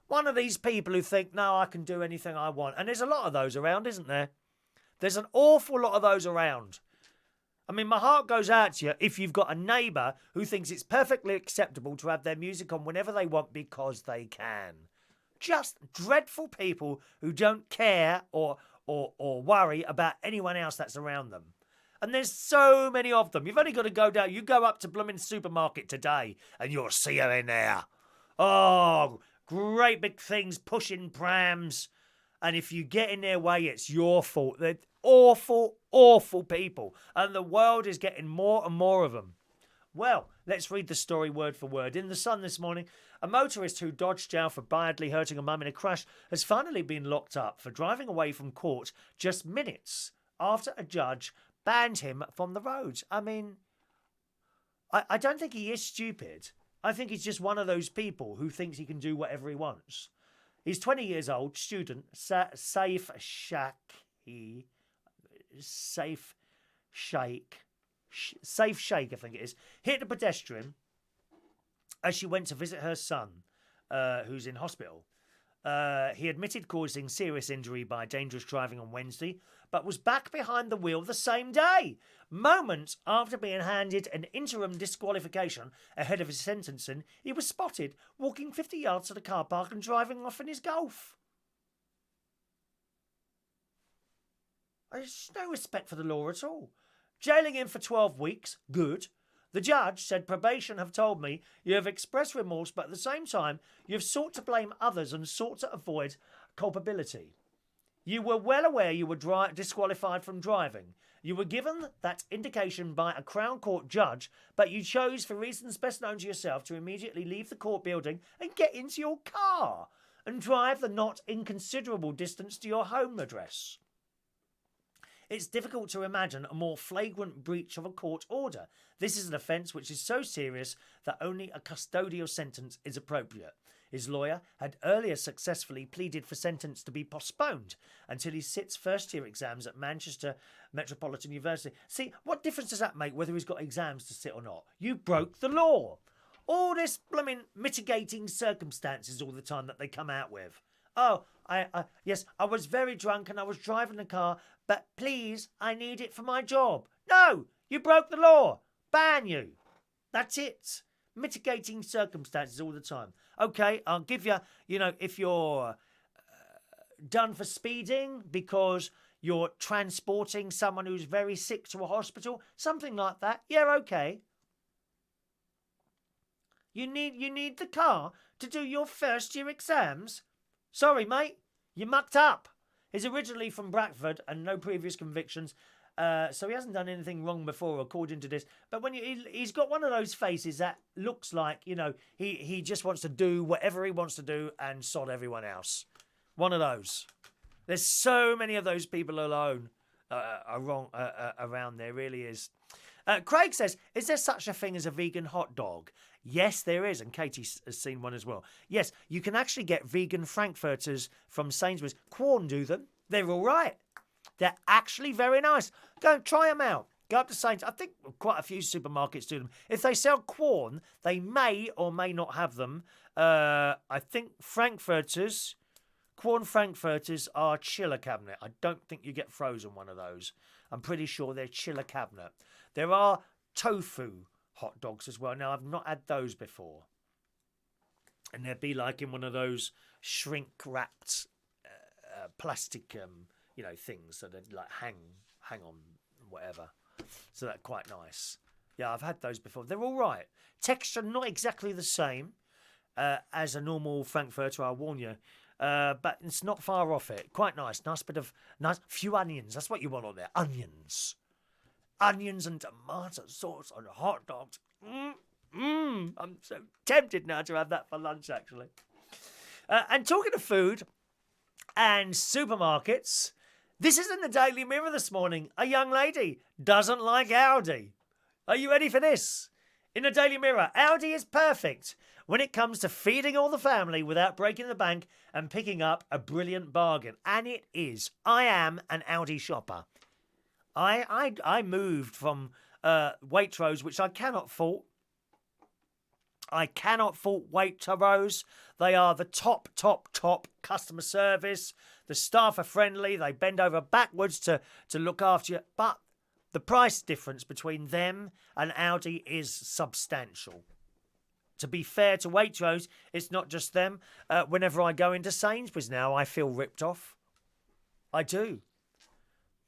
One of these people who think, no, I can do anything I want. And there's a lot of those around, isn't there? There's an awful lot of those around. I mean, my heart goes out to you if you've got a neighbour who thinks it's perfectly acceptable to have their music on whenever they want because they can. Just dreadful people who don't care or worry about anyone else that's around them. And there's so many of them. You've only got to go down. You go up to Blooming Supermarket today and you'll see them in there. Oh, great big things, pushing prams. And if you get in their way, it's your fault. They're awful, awful people. And the world is getting more and more of them. Well, let's read the story word for word. In the Sun this morning, a motorist who dodged jail for badly hurting a mum in a crash has finally been locked up for driving away from court just minutes after a judge banned him from the roads. I mean, I don't think he is stupid. I think he's just one of those people who thinks he can do whatever he wants. He's 20 years old, student, Safe Shake, I think it is, hit a pedestrian as she went to visit her son, who's in hospital. He admitted causing serious injury by dangerous driving on Wednesday, but was back behind the wheel the same day, moments after being handed an interim disqualification ahead of his sentencing. He was spotted walking 50 yards to the car park and driving off in his Golf. There's no respect for the law at all. Jailing him for 12 weeks, good. The judge said probation have told me you have expressed remorse, but at the same time you have sought to blame others and sought to avoid culpability. You were well aware you were disqualified from driving. You were given that indication by a Crown Court judge, but you chose, for reasons best known to yourself, to immediately leave the court building and get into your car and drive the not inconsiderable distance to your home address. It's difficult to imagine a more flagrant breach of a court order. This is an offence which is so serious that only a custodial sentence is appropriate. His lawyer had earlier successfully pleaded for sentence to be postponed until he sits first-year exams at Manchester Metropolitan University. See, what difference does that make whether he's got exams to sit or not? You broke the law. All this blooming mitigating circumstances all the time that they come out with. Oh, yes, I was very drunk and I was driving the car, but please, I need it for my job. No, you broke the law. Ban you. That's it. Mitigating circumstances all the time. Okay, I'll give you, if you're done for speeding because you're transporting someone who's very sick to a hospital, something like that, yeah, okay. You need the car to do your first year exams? Sorry, mate, you mucked up. He's originally from Bradford and no previous convictions, so he hasn't done anything wrong before, according to this. But when he's got one of those faces that looks like, he just wants to do whatever he wants to do and sod everyone else. One of those. There's so many of those people around there, really is. Craig says, is there such a thing as a vegan hot dog? Yes, there is, and Katie has seen one as well. Yes, you can actually get vegan frankfurters from Sainsbury's. Quorn do them. They're all right. They're actually very nice. Go and try them out. Go up to Sainsbury's. I think quite a few supermarkets do them. If they sell Quorn, they may or may not have them. I think frankfurters, Quorn frankfurters are chiller cabinet. I don't think you get frozen one of those. I'm pretty sure they're chiller cabinet. There are tofu hot dogs as well. Now, I've not had those before. And they'd be like in one of those shrink-wrapped plastic, things that like hang on, whatever. So that's quite nice. Yeah, I've had those before. They're all right. Texture not exactly the same as a normal frankfurter, I'll warn you. But it's not far off it. Quite nice. Nice few onions. That's what you want on there. Onions. Onions and tomato sauce on hot dogs. I'm so tempted now to have that for lunch, actually. And talking of food and supermarkets, this is in the Daily Mirror this morning. A young lady doesn't like Aldi. Are you ready for this? In the Daily Mirror, Aldi is perfect when it comes to feeding all the family without breaking the bank and picking up a brilliant bargain. And it is. I am an Aldi shopper. I moved from Waitrose, which I cannot fault. I cannot fault Waitrose. They are the top customer service. The staff are friendly. They bend over backwards to look after you. But the price difference between them and Aldi is substantial. To be fair to Waitrose, it's not just them. Whenever I go into Sainsbury's now, I feel ripped off. I do.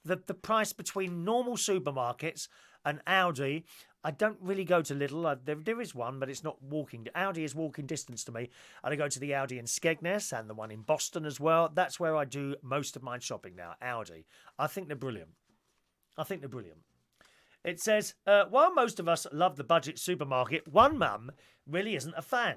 The price between normal supermarkets and Aldi, I don't really go to Lidl. There is one, but it's not walking. Aldi is walking distance to me. And I go to the Aldi in Skegness and the one in Boston as well. That's where I do most of my shopping now, Aldi. I think they're brilliant. It says, while most of us love the budget supermarket, one mum really isn't a fan.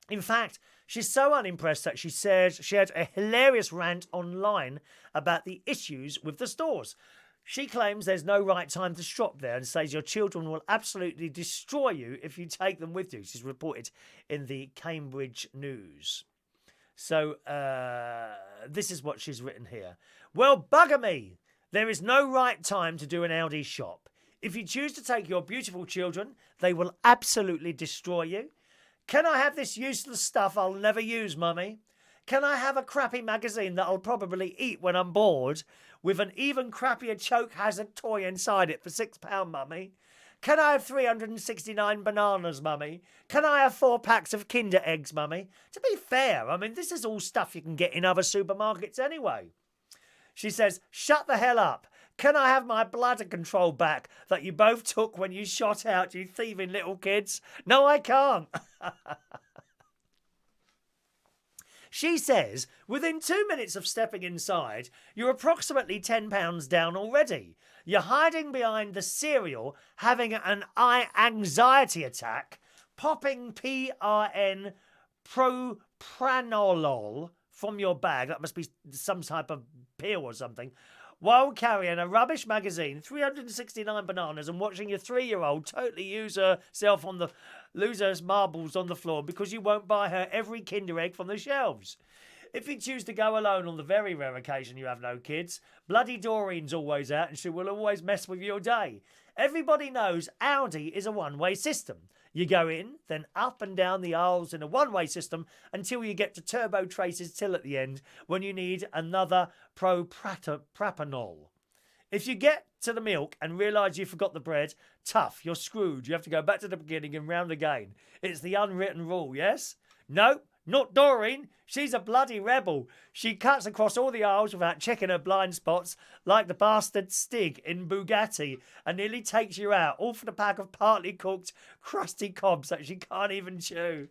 In fact, she's so unimpressed that she says she had a hilarious rant online about the issues with the stores. She claims there's no right time to shop there and says your children will absolutely destroy you if you take them with you. She's reported in the Cambridge News. So this is what she's written here. Well, bugger me. There is no right time to do an Aldi shop. If you choose to take your beautiful children, they will absolutely destroy you. Can I have this useless stuff I'll never use, Mummy? Can I have a crappy magazine that I'll probably eat when I'm bored with an even crappier choke hazard toy inside it for £6, Mummy? Can I have 369 bananas, Mummy? Can I have 4 packs of Kinder Eggs, Mummy? To be fair, this is all stuff you can get in other supermarkets anyway. She says, shut the hell up. Can I have my bladder control back that you both took when you shot out, you thieving little kids? No, I can't. She says, within 2 minutes of stepping inside, you're approximately £10 down already. You're hiding behind the cereal, having an anxiety attack, popping PRN propranolol from your bag. That must be some type of pill or something. while carrying a rubbish magazine, 369 bananas, and watching your 3-year-old totally lose her marbles on the floor because you won't buy her every Kinder Egg from the shelves. If you choose to go alone on the very rare occasion you have no kids, bloody Doreen's always out and she will always mess with your day. Everybody knows Aldi is a one-way system. You go in, then up and down the aisles in a one-way system until you get to Turbo Trace's till at the end when you need another propranolol. If you get to the milk and realise you forgot the bread, tough, you're screwed. You have to go back to the beginning and round again. It's the unwritten rule, yes? No, not Doreen. She's a bloody rebel. She cuts across all the aisles without checking her blind spots like the bastard Stig in Bugatti and nearly takes you out, all for the pack of partly cooked, crusty cobs that she can't even chew.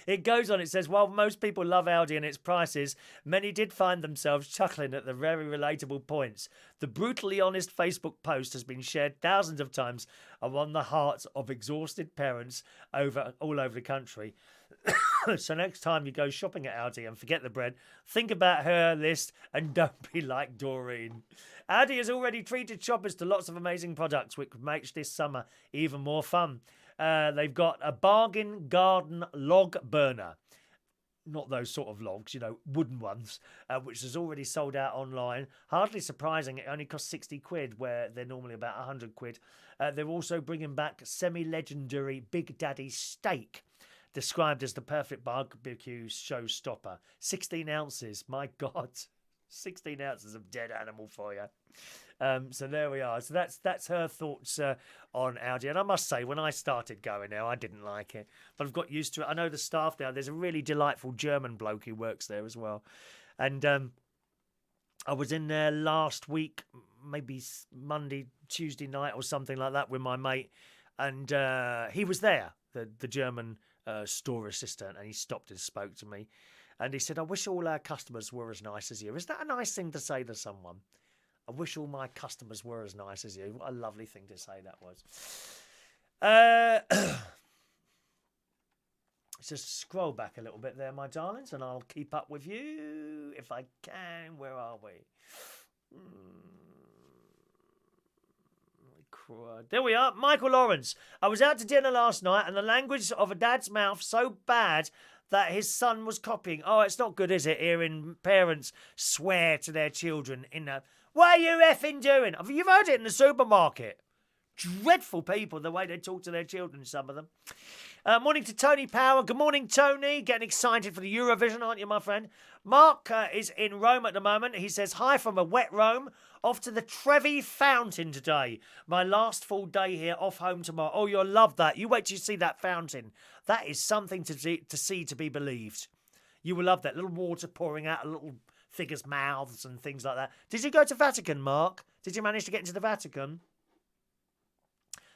It goes on, it says, while most people love Aldi and its prices, many did find themselves chuckling at the very relatable points. The brutally honest Facebook post has been shared thousands of times and won the hearts of exhausted parents all over the country. So next time you go shopping at Aldi and forget the bread, think about her list and don't be like Doreen. Aldi has already treated shoppers to lots of amazing products, which makes this summer even more fun. They've got a bargain garden log burner. Not those sort of logs, wooden ones, which has already sold out online. Hardly surprising, it only costs 60 quid, where they're normally about 100 quid. They're also bringing back semi-legendary Big Daddy steak, described as the perfect barbecue showstopper. 16 ounces, my God. 16 ounces of dead animal for you. So there we are. So that's her thoughts on Aldi. And I must say, when I started going there, I didn't like it. But I've got used to it. I know the staff there. There's a really delightful German bloke who works there as well. And I was in there last week, maybe Monday, Tuesday night or something like that with my mate. And he was there, the German store assistant. And he stopped and spoke to me. And he said, I wish all our customers were as nice as you. Is that a nice thing to say to someone? I wish all my customers were as nice as you. What a lovely thing to say that was. Just scroll back a little bit there, my darlings, and I'll keep up with you if I can. Where are we? There we are. Michael Lawrence. I was out to dinner last night and the language of a dad's mouth so bad that his son was copying. Oh, it's not good, is it, hearing parents swear to their children in a... What are you effing doing? You've heard it in the supermarket. Dreadful people, the way they talk to their children, some of them. Morning to Tony Power. Good morning, Tony. Getting excited for the Eurovision, aren't you, my friend? Mark is in Rome at the moment. He says, hi from a wet Rome. Off to the Trevi Fountain today. My last full day here, off home tomorrow. Oh, you'll love that. You wait till you see that fountain. That is something to see to be believed. You will love that. Little water pouring out of little figures' mouths and things like that. Did you go to Vatican, Mark? Did you manage to get into the Vatican?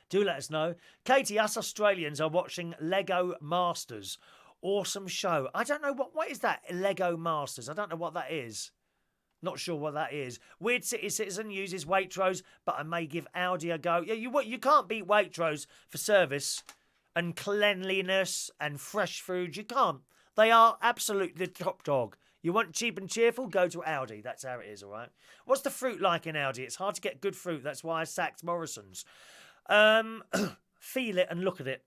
Do let us know. Katie, us Australians are watching Lego Masters. Awesome show. I don't know what is that, Lego Masters? I don't know what that is. Not sure what that is. Weird City Citizen uses Waitrose, but I may give Aldi a go. Yeah, you can't beat Waitrose for service and cleanliness and fresh food. You can't. They are absolutely the top dog. You want cheap and cheerful? Go to Aldi. That's how it is, all right? What's the fruit like in Aldi? It's hard to get good fruit. That's why I sacked Morrison's. Feel it and look at it.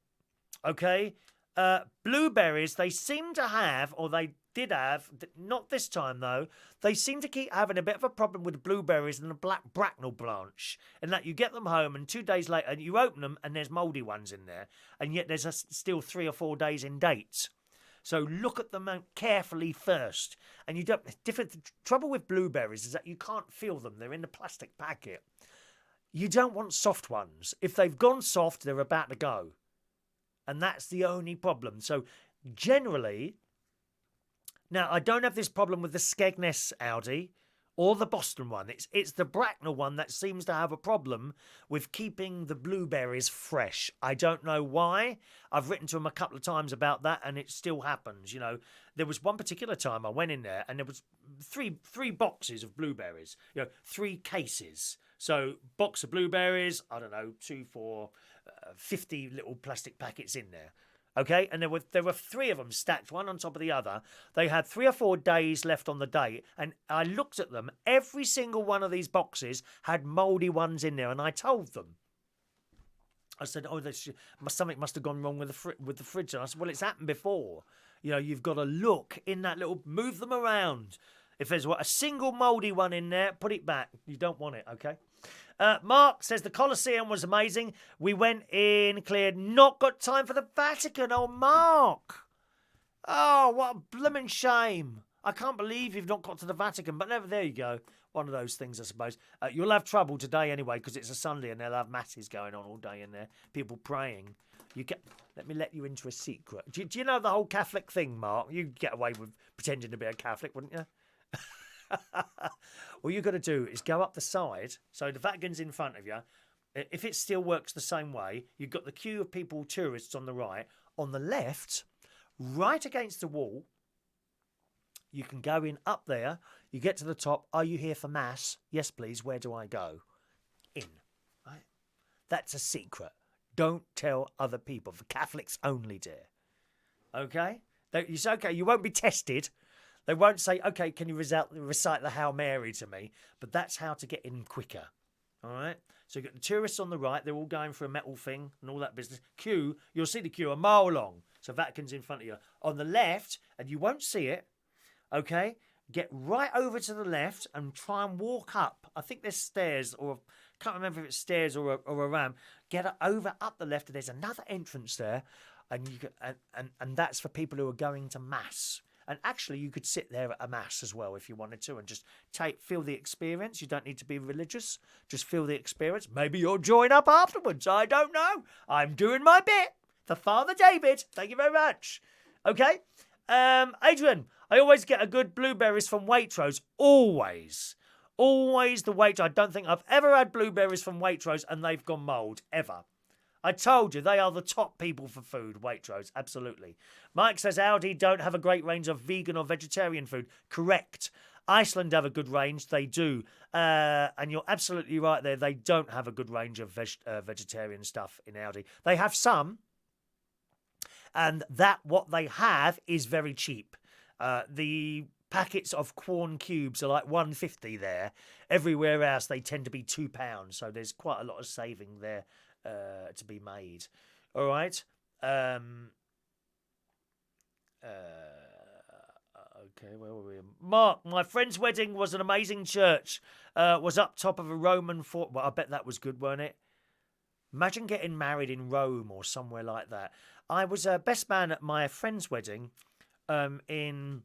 Okay? Blueberries, they seem to have, or they did have, not this time though, they seem to keep having a bit of a problem with the blueberries and the black Bracknell branch. In that you get them home and 2 days later you open them and there's mouldy ones in there. And yet there's still 3 or 4 days in dates. So look at them carefully first. And you don't, the trouble with blueberries is that you can't feel them. They're in the plastic packet. You don't want soft ones. If they've gone soft, they're about to go. And that's the only problem. So generally, now I don't have this problem with the Skegness Aldi or the Boston one. It's the Bracknell one that seems to have a problem with keeping the blueberries fresh. I don't know why. I've written to them a couple of times about that and it still happens. You know, there was one particular time I went in there and there was three boxes of blueberries, 3 cases. So box of blueberries, I don't know, 2 for 50 little plastic packets in there. Okay, and there were 3 of them stacked, one on top of the other. They had 3 or 4 days left on the date, and I looked at them. Every single one of these boxes had mouldy ones in there, and I told them. I said, "Oh, something must have gone wrong with the fridge." And I said, "Well, it's happened before. You know, you've got to look in that little, move them around. If there's a single mouldy one in there, put it back. You don't want it, okay?" Mark says the Colosseum was amazing. We went in, cleared, not got time for the Vatican. Oh, Mark. Oh, what a blooming shame. I can't believe you've not got to the Vatican, but there you go. One of those things, I suppose. You'll have trouble today anyway, because it's a Sunday and they'll have masses going on all day in there. People praying. Let me let you into a secret. Do you know the whole Catholic thing, Mark? You'd get away with pretending to be a Catholic, wouldn't you? All you've got to do is go up the side. So the Vatican's in front of you. If it still works the same way, you've got the queue of people, tourists on the right. On the left, right against the wall, you can go in up there. You get to the top. Are you here for Mass? Yes, please. Where do I go? In. Right? That's a secret. Don't tell other people. For Catholics only, dear. Okay? It's okay. You won't be tested. They won't say, "Okay, can you recite the Hail Mary to me?" But that's how to get in quicker. All right? So you've got the tourists on the right. They're all going for a metal thing and all that business. Queue, you'll see the queue a mile long. So Vatican's in front of you. On the left, and you won't see it, okay? Get right over to the left and try and walk up. I think there's stairs, or I can't remember if it's stairs or a ramp. Get over up the left, and there's another entrance there. And that's for people who are going to Mass. And actually, you could sit there at a Mass as well if you wanted to and just feel the experience. You don't need to be religious. Just feel the experience. Maybe you'll join up afterwards. I don't know. I'm doing my bit for Father David. Thank you very much. Okay. Adrian, I always get a good blueberries from Waitrose. Always. Always the Waitrose. I don't think I've ever had blueberries from Waitrose and they've gone mould. Ever. I told you, they are the top people for food, Waitrose, absolutely. Mike says Aldi don't have a great range of vegan or vegetarian food. Correct. Iceland have a good range, they do. And you're absolutely right there, they don't have a good range of vegetarian stuff in Aldi. They have some, and what they have is very cheap. The packets of corn cubes are like $1.50 there. Everywhere else, they tend to be £2, so there's quite a lot of saving there. To be made. All right. Okay, where were we? Mark, my friend's wedding was an amazing church. Was up top of a Roman fort. Well, I bet that was good, weren't it? Imagine getting married in Rome or somewhere like that. I was best man at my friend's wedding in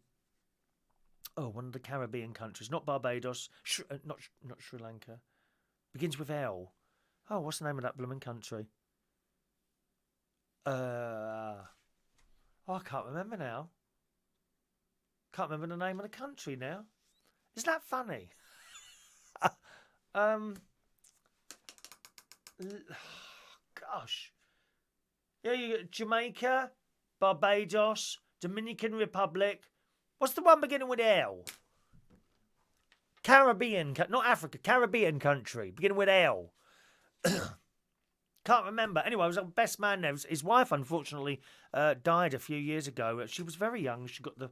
one of the Caribbean countries. Not Barbados. Not Sri Lanka. Begins with L. Oh, what's the name of that blooming country? I can't remember now. Can't remember the name of the country now. Isn't that funny? Gosh. Yeah, you got Jamaica, Barbados, Dominican Republic. What's the one beginning with L? Caribbean, not Africa, Caribbean country, beginning with L. Can't remember. Anyway, I was a best man there. His wife, unfortunately, died a few years ago. She was very young. She got the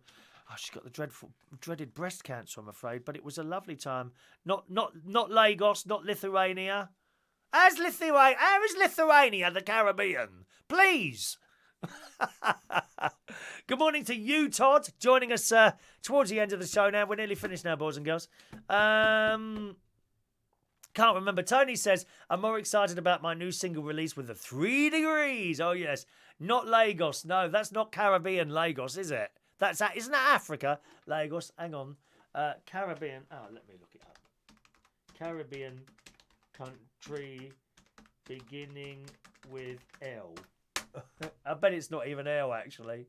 dreaded breast cancer, I'm afraid. But it was a lovely time. Not Lagos, not Lithuania. How is Lithuania the Caribbean? Please. Good morning to you, Todd, joining us towards the end of the show now. We're nearly finished now, boys and girls. Can't remember. Tony says, I'm more excited about my new single release with the 3 degrees. Oh, yes. Not Lagos. No, that's not Caribbean Lagos, is it? Isn't that Africa? Lagos. Hang on. Caribbean. Oh, let me look it up. Caribbean country beginning with L. I bet it's not even L, actually.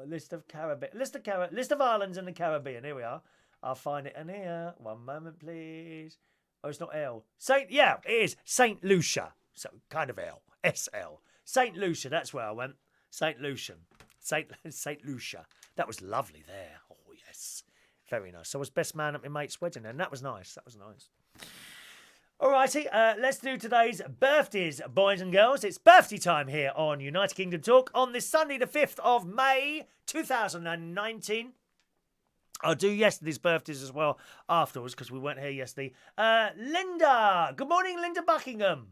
List of islands in the Caribbean. Here we are. I'll find it in here. One moment, please. Oh, it's not L. Yeah, it is. St. Lucia. So, kind of L. SL. St. Lucia, that's where I went. St. Lucian. St. Lucia. That was lovely there. Oh, yes. Very nice. So I was best man at my mate's wedding, and that was nice. Alrighty, let's do today's birthdays, boys and girls. It's birthday time here on United Kingdom Talk on this Sunday, the 5th of May, 2019. I'll do yesterday's birthdays as well afterwards because we weren't here yesterday. Linda! Good morning, Linda Buckingham.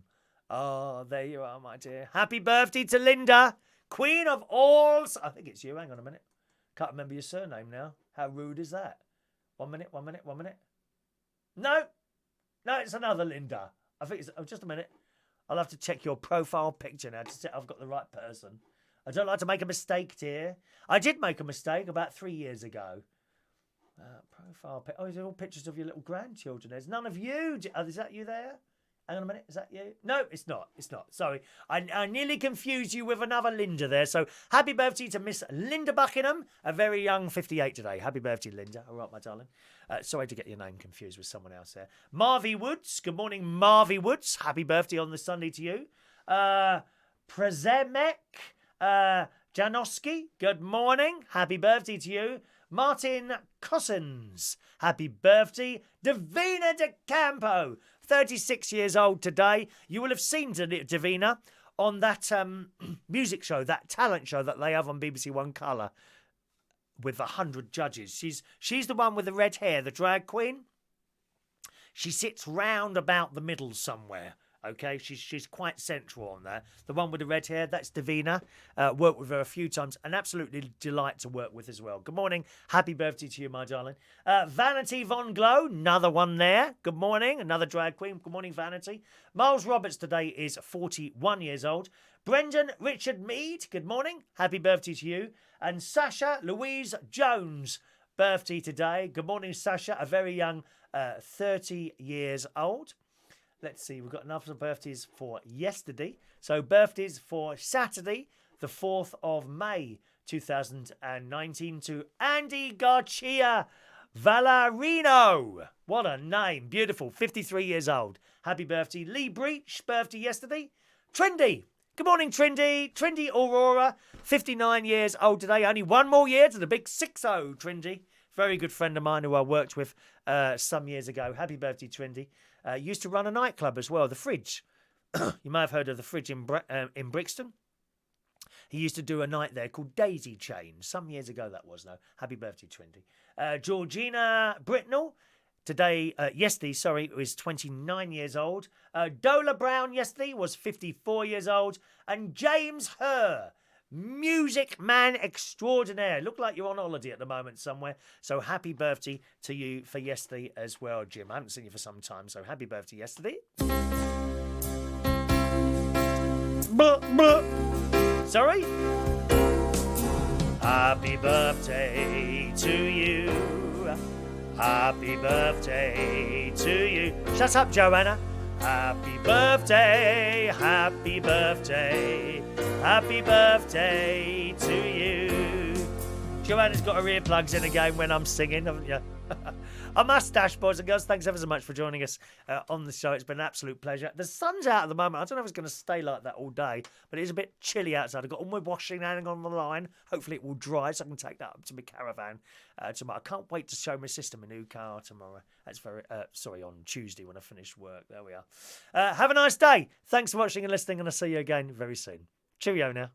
Oh, there you are, my dear. Happy birthday to Linda, Queen of all... I think it's you. Hang on a minute. Can't remember your surname now. How rude is that? 1 minute. No, it's another Linda. I think it's... Oh, just a minute. I'll have to check your profile picture now to see I've got the right person. I don't like to make a mistake, dear. I did make a mistake about 3 years ago. Profile pic. Oh, these are all pictures of your little grandchildren. There's none of you. Is that you there? Hang on a minute. Is that you? No, it's not. It's not. Sorry. I nearly confused you with another Linda there. So happy birthday to Miss Linda Buckingham, a very young 58 today. Happy birthday, Linda. All right, my darling. Sorry to get your name confused with someone else there. Marvee Woods. Good morning, Marvee Woods. Happy birthday on this Sunday to you. Przemek Janoski. Good morning. Happy birthday to you. Martyn Cossins. Happy birthday. Divina de Campo. 36 years old today. You will have seen Divina on that music show, that talent show that they have on BBC One Colour with 100 judges. She's the one with the red hair, the drag queen. She sits round about the middle somewhere. Okay, she's quite central on there. The one with the red hair, that's Divina. Worked with her a few times. An absolutely delight to work with as well. Good morning. Happy birthday to you, my darling. Vanity Von Glow, another one there. Good morning. Another drag queen. Good morning, Vanity. Myles Roberts today is 41 years old. Brendan Richard Mead, good morning. Happy birthday to you. And Sasha Louise Jones, birthday today. Good morning, Sasha. A very young 30 years old. Let's see, we've got enough of birthdays for yesterday. So birthdays for Saturday, the 4th of May, 2019 to Andy Garcia Valerino. What a name. Beautiful. 53 years old. Happy birthday. Leigh Breach, birthday yesterday. Trindy. Good morning, Trindy. Trindy Aurora, 59 years old today. Only one more year to the big 6-0, Trindy. Very good friend of mine who I worked with some years ago. Happy birthday, Trindy. Used to run a nightclub as well, The Fridge. You may have heard of The Fridge in Brixton. He used to do a night there called Daisy Chain. Some years ago that was, though. Happy birthday, Trindy. Georgina Bracknell. Yesterday, was 29 years old. Dolah Brown yesterday was 54 years old. And James Herr, music man extraordinaire. Look like you're on holiday at the moment somewhere. So happy birthday to you for yesterday as well, Jim. I haven't seen you for some time, so happy birthday yesterday. Sorry? Happy birthday to you. Happy birthday to you. Shut up, Joanna. Happy birthday, happy birthday, happy birthday to you. Joanna's got her earplugs in again when I'm singing, haven't you? A mustache, boys and girls. Thanks ever so much for joining us on the show. It's been an absolute pleasure. The sun's out at the moment. I don't know if it's going to stay like that all day, but it is a bit chilly outside. I've got all my washing hanging on the line. Hopefully it will dry so I can take that up to my caravan tomorrow. I can't wait to show my sister my new car tomorrow. That's on Tuesday when I finish work. There we are. Have a nice day. Thanks for watching and listening, and I'll see you again very soon. Cheerio now.